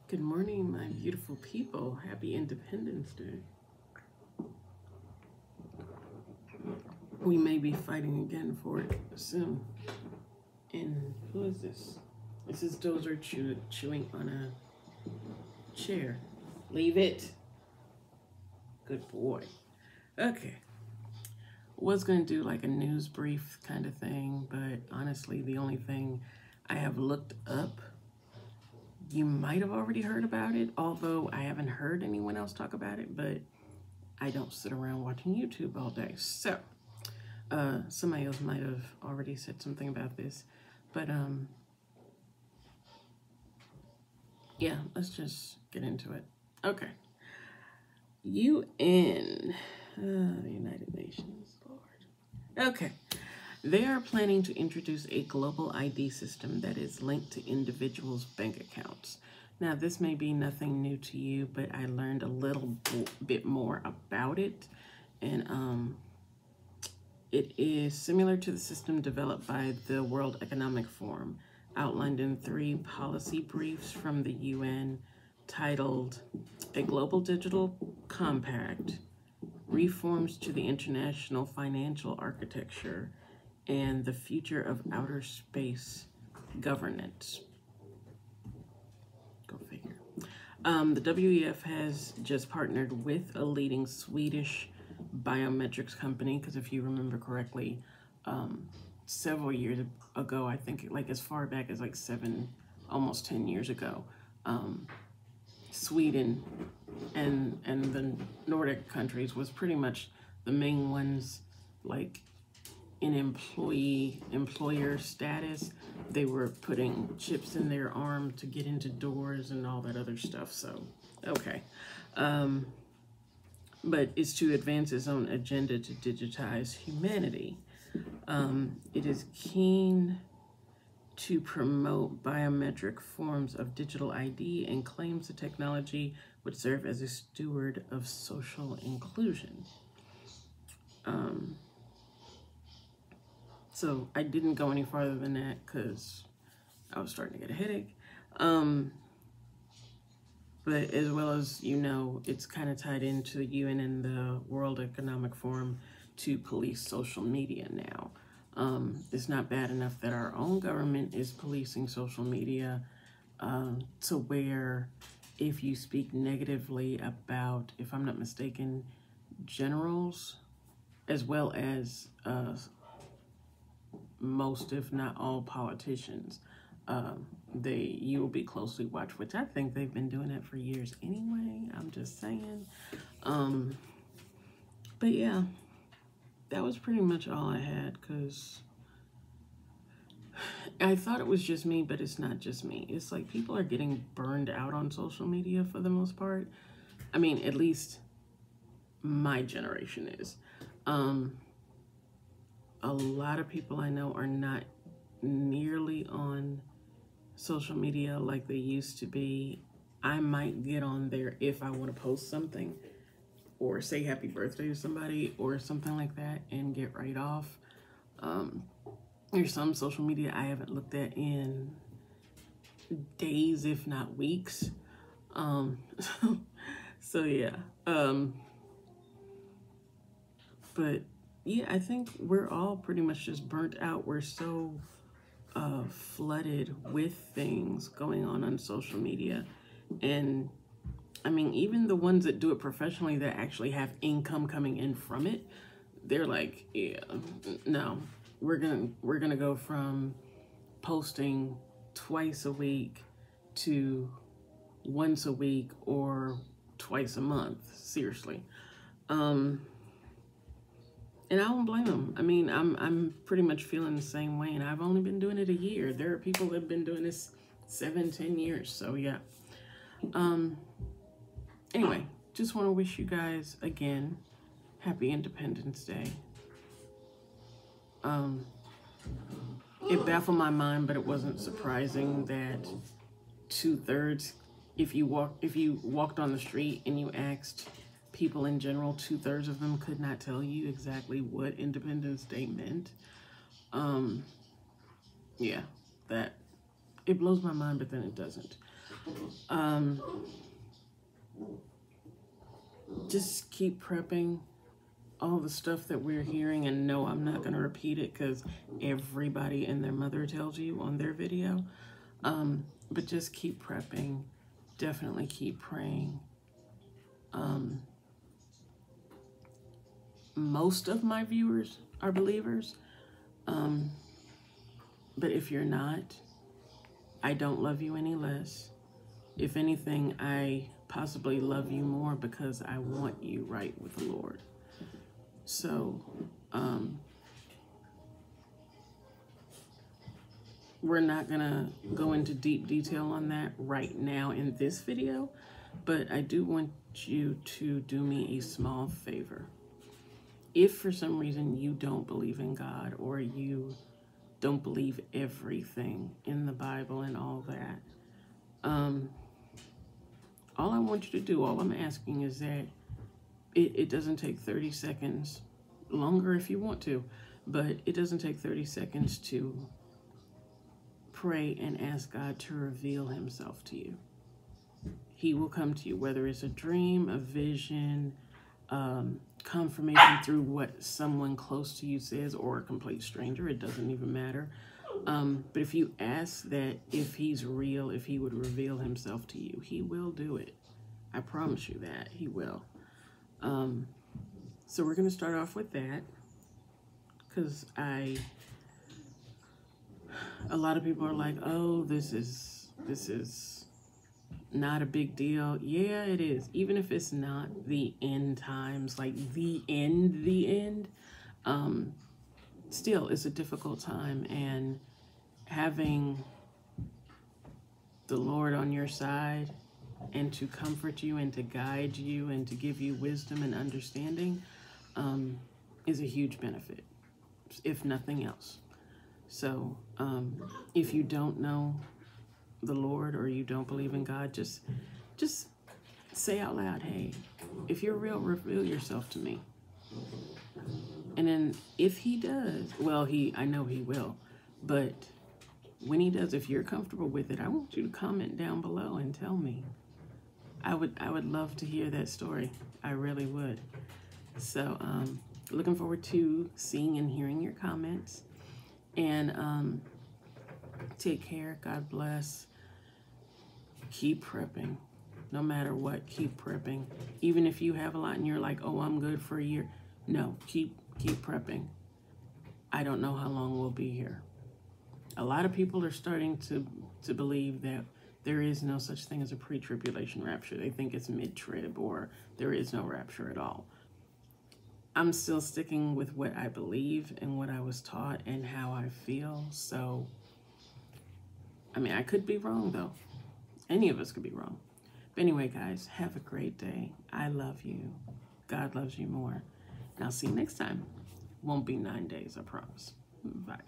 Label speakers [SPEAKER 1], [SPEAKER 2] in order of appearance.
[SPEAKER 1] Good morning, my beautiful people. Happy Independence Day. We may be fighting again for it soon. And who is this? This is Dozer chewing on a chair. Leave it. Good boy. Okay. Was going to do like a news brief kind of thing, but honestly, the only thing I have looked up, you might have already heard about it, although I haven't heard anyone else talk about it, but I don't sit around watching YouTube all day. So, somebody else might have already said something about this, but yeah, let's just get into it. Okay. UN, the United Nations, Lord. Okay. They are planning to introduce a global ID system that is linked to individuals' bank accounts. Now, this may be nothing new to you, but I learned a little bit more about it. And it is similar to the system developed by the World Economic Forum, outlined in 3 policy briefs from the UN titled A Global Digital Compact, Reforms to the International Financial Architecture, and the Future of Outer Space Governance. Go figure. The WEF has just partnered with a leading Swedish biometrics company, because if you remember correctly, several years ago, I think like as far back as like 7, almost 10 years ago, Sweden and the Nordic countries was pretty much the main ones, like in employer status. They were putting chips in their arm to get into doors and all that other stuff. So, okay. But it's to advance its own agenda to digitize humanity. It is keen to promote biometric forms of digital ID and claims the technology would serve as a steward of social inclusion. So I didn't go any farther than that because I was starting to get a headache. But as well as you know, it's kind of tied into the UN and the World Economic Forum to police social media now. It's not bad enough that our own government is policing social media to where if you speak negatively about, if I'm not mistaken, generals, as well as most, if not all, politicians, you will be closely watched, which I think they've been doing that for years anyway. I'm just saying. But yeah, that was pretty much all I had, because I thought it was just me, but it's not just me. It's like people are getting burned out on social media for the most part. I mean, at least my generation is. A lot of people I know are not nearly on social media like they used to be. I might get on there if I want to post something or say happy birthday to somebody or something like that and get right off. There's some social media I haven't looked at in days, if not weeks. So yeah. But yeah, I think we're all pretty much just burnt out. We're so flooded with things going on social media. And I mean, even the ones that do it professionally that actually have income coming in from it, they're like, yeah, no, we're gonna go from posting twice a week to once a week or twice a month. Seriously. And I don't blame them. I mean, I'm pretty much feeling the same way, and I've only been doing it a year. There are people that have been doing this 7, 10 years. So yeah. Anyway, just want to wish you guys again happy Independence Day. It baffled my mind, but it wasn't surprising that 2/3, if you walked on the street and you asked people in general, 2/3 of them could not tell you exactly what Independence Day meant. Yeah, that it blows my mind, but then it doesn't. Just keep prepping all the stuff that we're hearing, and no, I'm not going to repeat it because everybody and their mother tells you on their video. But just keep prepping. Definitely keep praying. Most of my viewers are believers. But if you're not, I don't love you any less. If anything, I possibly love you more because I want you right with the Lord. So, we're not gonna go into deep detail on that right now in this video, but I do want you to do me a small favor. If for some reason you don't believe in God, or you don't believe everything in the Bible and all that, all I want you to do, all I'm asking is that it doesn't take 30 seconds, longer if you want to, but it doesn't take 30 seconds to pray and ask God to reveal himself to you. He will come to you, whether it's a dream, a vision, confirmation through what someone close to you says, or a complete stranger. It doesn't even matter. But if you ask that, if he's real, if he would reveal himself to you, he will do it. I promise you that he will. So we're going to start off with that, because a lot of people are like, oh, this is not a big deal. Yeah, it is. Even if it's not the end times, like the end, still, it's a difficult time, and having the Lord on your side and to comfort you and to guide you and to give you wisdom and understanding is a huge benefit, if nothing else. So if you don't know the Lord, or you don't believe in God, just say out loud, hey, if you're real, reveal yourself to me. And then if he does, well, I know he will, but when he does, if you're comfortable with it, I want you to comment down below and tell me. I would love to hear that story. I really would. So looking forward to seeing and hearing your comments. And take care. God bless. Keep prepping. No matter what, keep prepping. Even if you have a lot and you're like, oh, I'm good for a year. No, keep prepping. I don't know how long we'll be here. A lot of people are starting to believe that there is no such thing as a pre-tribulation rapture. They think it's mid-trib, or there is no rapture at all. I'm still sticking with what I believe and what I was taught and how I feel. So, I mean, I could be wrong, though. Any of us could be wrong. But anyway, guys, have a great day. I love you. God loves you more. And I'll see you next time. Won't be 9 days, I promise. Bye.